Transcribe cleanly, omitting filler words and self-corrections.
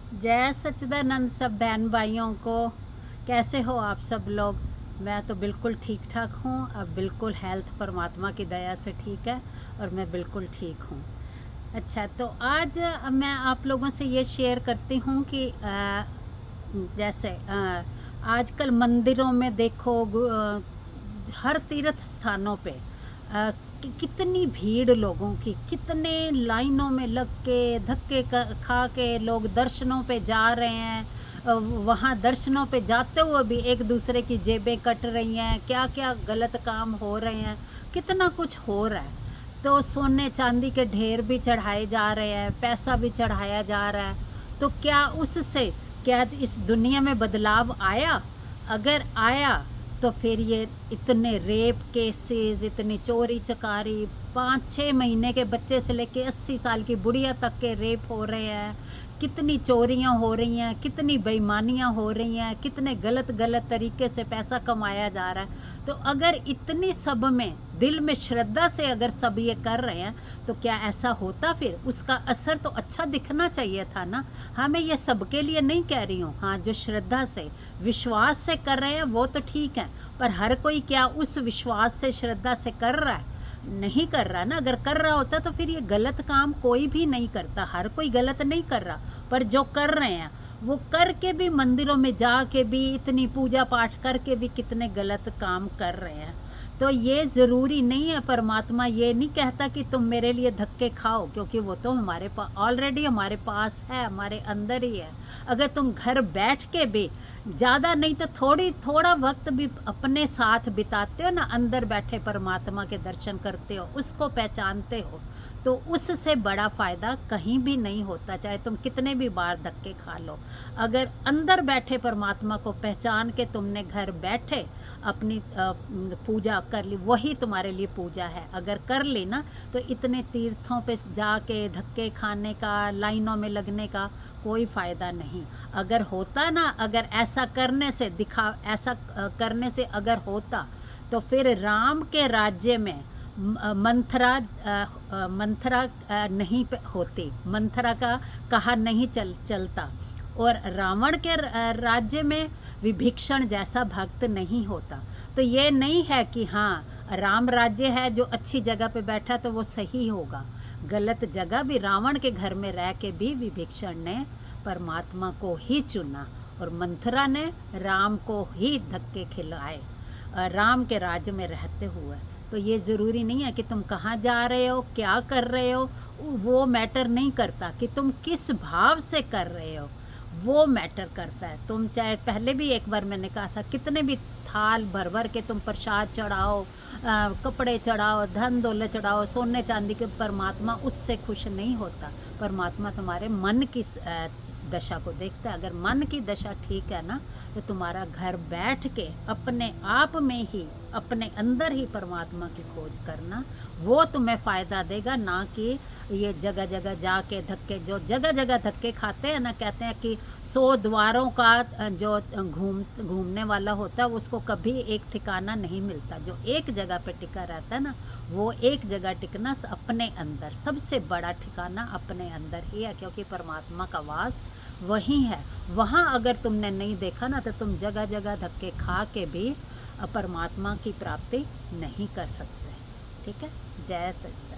जय सच्चिदानंद सब बहन भाइयों को। कैसे हो आप सब लोग? मैं तो बिल्कुल ठीक ठाक हूँ। अब बिल्कुल हेल्थ परमात्मा की दया से ठीक है और मैं बिल्कुल ठीक हूँ। अच्छा, तो आज मैं आप लोगों से ये शेयर करती हूँ कि जैसे आजकल मंदिरों में देखो, हर तीर्थ स्थानों पे कितनी भीड़ लोगों की, कितने लाइनों में लग के धक्के खा के लोग दर्शनों पे जा रहे हैं। वहाँ दर्शनों पे जाते हुए भी एक दूसरे की जेबें कट रही हैं, क्या क्या गलत काम हो रहे हैं, कितना कुछ हो रहा है। तो सोने चांदी के ढेर भी चढ़ाए जा रहे हैं, पैसा भी चढ़ाया जा रहा है। तो क्या उससे क्या इस दुनिया में बदलाव आया? अगर आया तो फिर ये इतने रेप केसेस, इतनी चोरी चकारी, 5-6 महीने के बच्चे से लेके 80 साल की बुढ़िया तक के रेप हो रहे हैं, कितनी चोरियां हो रही हैं, कितनी बेईमानियां हो रही हैं, कितने गलत गलत तरीके से पैसा कमाया जा रहा है। तो अगर इतनी सब में दिल में श्रद्धा से अगर सब ये कर रहे हैं तो क्या ऐसा होता? फिर उसका असर तो अच्छा दिखना चाहिए था ना। हाँ, मैं ये सबके लिए नहीं कह रही हूँ। हाँ, जो श्रद्धा से विश्वास से कर रहे हैं वो तो ठीक है, पर हर कोई क्या उस विश्वास से श्रद्धा से कर रहा है? नहीं कर रहा ना। अगर कर रहा होता तो फिर ये गलत काम कोई भी नहीं करता। हर कोई गलत नहीं कर रहा, पर जो कर रहे हैं वो करके भी, मंदिरों में जाके भी, इतनी पूजा पाठ करके भी कितने गलत काम कर रहे हैं। तो ये ज़रूरी नहीं है। परमात्मा ये नहीं कहता कि तुम मेरे लिए धक्के खाओ, क्योंकि वो तो हमारे पास ऑलरेडी हमारे पास है, हमारे अंदर ही है। अगर तुम घर बैठ के भी ज़्यादा नहीं तो थोड़ा वक्त भी अपने साथ बिताते हो ना, अंदर बैठे परमात्मा के दर्शन करते हो, उसको पहचानते हो, तो उससे बड़ा फ़ायदा कहीं भी नहीं होता, चाहे तुम कितने भी बार धक्के खा लो। अगर अंदर बैठे परमात्मा को पहचान के तुमने घर बैठे अपनी पूजा कर ली, वही तुम्हारे लिए पूजा है। अगर कर ली ना तो इतने तीर्थों पे जाके धक्के खाने का, लाइनों में लगने का कोई फ़ायदा नहीं। अगर होता ना, अगर ऐसा करने से ऐसा करने से अगर होता तो फिर राम के राज्य में मंथरा नहीं होती, मंथरा का कहा नहीं चलता, और रावण के राज्य में विभीषण जैसा भक्त नहीं होता। तो ये नहीं है कि हाँ, राम राज्य है जो अच्छी जगह पे बैठा तो वो सही होगा। गलत जगह भी, रावण के घर में रह के भी विभीषण ने परमात्मा को ही चुना और मंथरा ने राम को ही धक्के खिलाए राम के राज्य में रहते हुए। तो ये ज़रूरी नहीं है कि तुम कहाँ जा रहे हो, क्या कर रहे हो, वो मैटर नहीं करता। कि तुम किस भाव से कर रहे हो वो मैटर करता है। तुम चाहे, पहले भी एक बार मैंने कहा था, कितने भी थाल भर भर के तुम प्रसाद चढ़ाओ, कपड़े चढ़ाओ, धन दौलत चढ़ाओ, सोने चांदी के, परमात्मा उससे खुश नहीं होता। परमात्मा तुम्हारे मन की दशा को देखता है। अगर मन की दशा ठीक है ना तो तुम्हारा घर बैठ के अपने आप में ही, अपने अंदर ही परमात्मा की खोज करना, वो तुम्हें फ़ायदा देगा। ना कि ये जगह जगह जाके धक्के, जो जगह जगह धक्के खाते हैं ना, कहते हैं कि 100 द्वारों का जो घूमने वाला होता है उसको कभी एक ठिकाना नहीं मिलता। जो एक जगह पे टिका रहता है ना, वो एक जगह टिकना अपने अंदर, सबसे बड़ा ठिकाना अपने अंदर ही है, क्योंकि परमात्मा का वास वही है। वहाँ अगर तुमने नहीं देखा ना तो तुम जगह जगह धक्के खा के भी परमात्मा की प्राप्ति नहीं कर सकते। ठीक है। जय सच्चिदानंद।